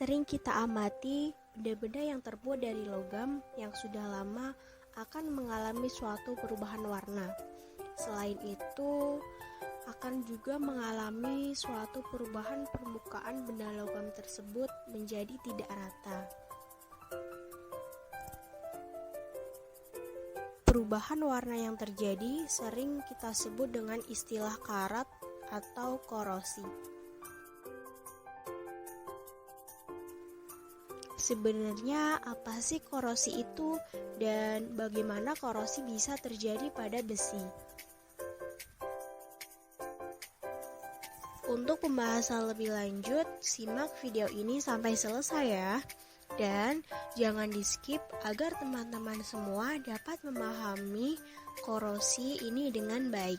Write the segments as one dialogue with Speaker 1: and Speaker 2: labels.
Speaker 1: Sering kita amati benda-benda yang terbuat dari logam yang sudah lama akan mengalami suatu perubahan warna. Selain itu, akan juga mengalami suatu perubahan permukaan benda logam tersebut menjadi tidak rata. Perubahan warna yang terjadi sering kita sebut dengan istilah karat atau korosi. Sebenarnya apa sih korosi itu dan bagaimana korosi bisa terjadi pada besi? Untuk pembahasan lebih lanjut, simak video ini sampai selesai ya. Dan jangan di-skip agar teman-teman semua dapat memahami korosi ini dengan baik.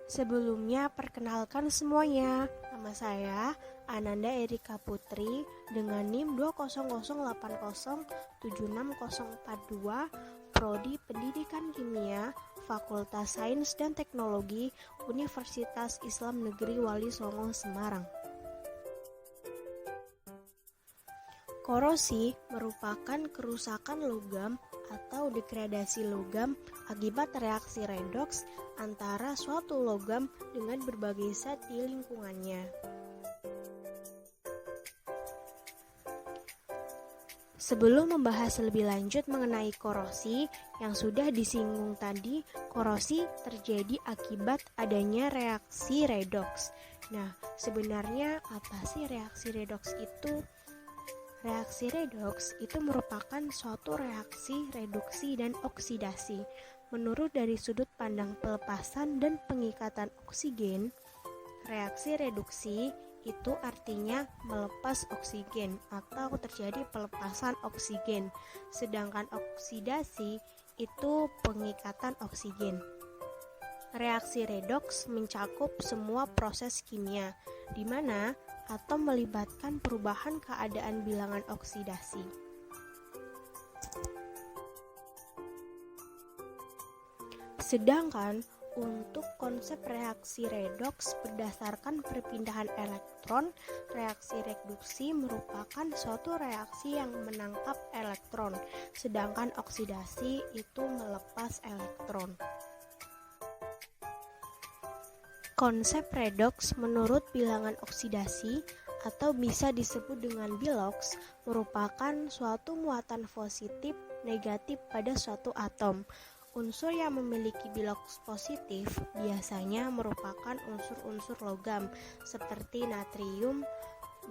Speaker 1: Sebelumnya perkenalkan semuanya, nama saya Ananda Erika Putri dengan NIM 20080764042, Prodi Pendidikan Kimia, Fakultas Sains dan Teknologi, Universitas Islam Negeri Wali Songo, Semarang. Korosi merupakan kerusakan logam atau degradasi logam akibat reaksi redoks antara suatu logam dengan berbagai zat di lingkungannya. Sebelum membahas lebih lanjut mengenai korosi yang sudah disinggung tadi, korosi terjadi akibat adanya reaksi redoks. Nah, sebenarnya apa sih reaksi redoks itu? Reaksi redoks itu merupakan suatu reaksi reduksi dan oksidasi. Menurut dari sudut pandang pelepasan dan pengikatan oksigen, reaksi reduksi itu artinya melepas oksigen atau terjadi pelepasan oksigen. Sedangkan oksidasi itu pengikatan oksigen. Reaksi redoks mencakup semua proses kimia, di mana atom melibatkan perubahan keadaan bilangan oksidasi. Sedangkan untuk konsep reaksi redoks berdasarkan perpindahan elektron, reaksi reduksi merupakan suatu reaksi yang menangkap elektron, sedangkan oksidasi itu melepas elektron. Konsep redoks menurut bilangan oksidasi atau bisa disebut dengan biloks merupakan suatu muatan positif negatif pada suatu atom. Unsur yang memiliki biloks positif biasanya merupakan unsur-unsur logam seperti natrium,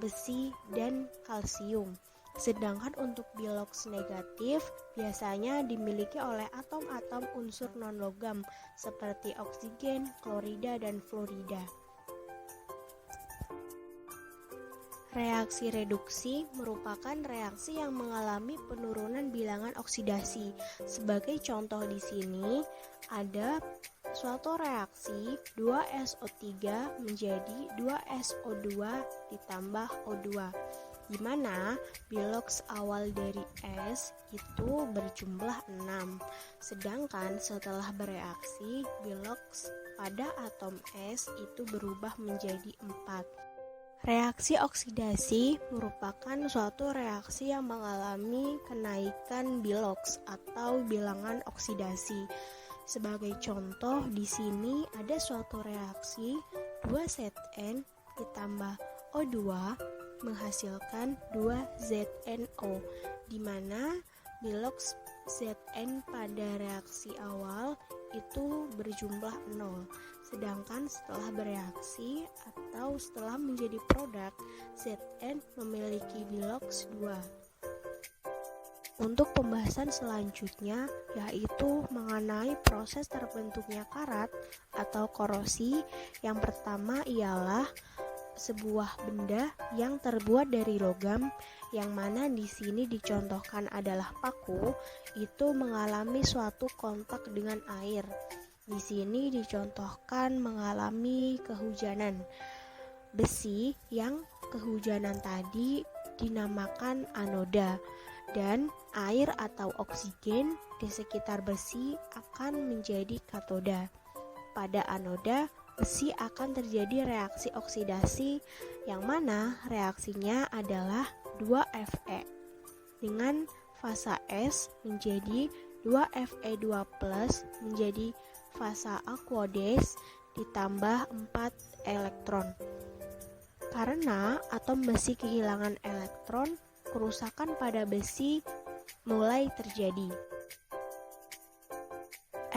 Speaker 1: besi, dan kalsium. Sedangkan untuk biloks negatif biasanya dimiliki oleh atom-atom unsur non-logam seperti oksigen, klorida, dan fluorida. Reaksi reduksi merupakan reaksi yang mengalami penurunan bilangan oksidasi. Sebagai contoh di sini ada suatu reaksi 2SO3 menjadi 2SO2 ditambah O2. Di mana biloks awal dari S itu berjumlah 6, sedangkan setelah bereaksi biloks pada atom S itu berubah menjadi 4. Reaksi oksidasi merupakan suatu reaksi yang mengalami kenaikan biloks atau bilangan oksidasi. Sebagai contoh di sini ada suatu reaksi 2ZN ditambah O2 menghasilkan 2ZNO, di mana biloks Zn pada reaksi awal itu berjumlah 0, sedangkan setelah bereaksi atau setelah menjadi produk, Zn memiliki biloks 2. Untuk pembahasan selanjutnya yaitu mengenai proses terbentuknya karat atau korosi. Yang pertama ialah sebuah benda yang terbuat dari logam, yang mana di sini dicontohkan adalah paku, itu mengalami suatu kontak dengan air. Di sini dicontohkan mengalami kehujanan. Besi yang kehujanan tadi dinamakan anoda, dan air atau oksigen di sekitar besi akan menjadi katoda. Pada anoda besi akan terjadi reaksi oksidasi yang mana reaksinya adalah 2Fe dengan fasa S menjadi 2Fe2+ menjadi fasa aqueous ditambah 4 elektron. Karena atom besi kehilangan elektron, kerusakan pada besi mulai terjadi.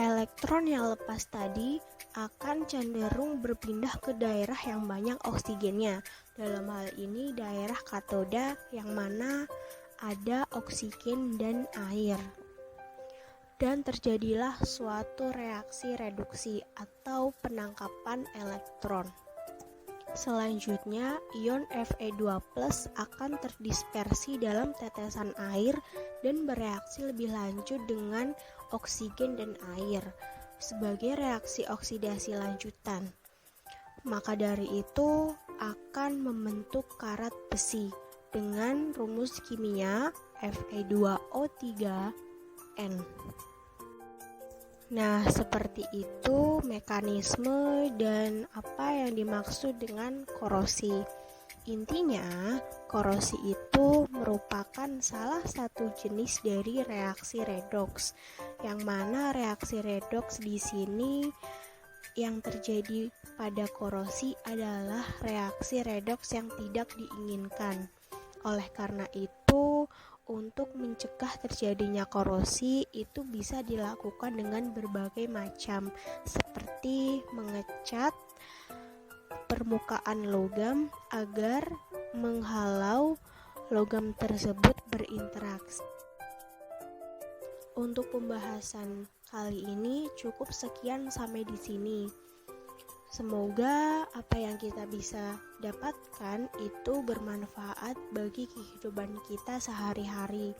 Speaker 1: Elektron yang lepas tadi akan cenderung berpindah ke daerah yang banyak oksigennya. Dalam hal ini daerah katoda yang mana ada oksigen dan air. Dan terjadilah suatu reaksi reduksi atau penangkapan elektron. Selanjutnya, ion Fe2+ akan terdispersi dalam tetesan air dan bereaksi lebih lanjut dengan oksigen dan air sebagai reaksi oksidasi lanjutan. Maka dari itu akan membentuk karat besi dengan rumus kimia Fe2O3N. Nah, seperti itu mekanisme dan apa yang dimaksud dengan korosi. Intinya, korosi itu merupakan salah satu jenis dari reaksi redoks, yang mana reaksi redoks di sini yang terjadi pada korosi adalah reaksi redoks yang tidak diinginkan. Oleh karena itu, untuk mencegah terjadinya korosi itu bisa dilakukan dengan berbagai macam, seperti mengecat permukaan logam agar menghalau logam tersebut berinteraksi. Untuk pembahasan kali ini cukup sekian sampai di sini. Semoga apa yang kita bisa dapatkan itu bermanfaat bagi kehidupan kita sehari-hari.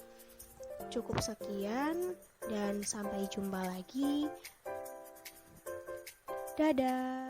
Speaker 1: Cukup sekian dan sampai jumpa lagi. Dadah.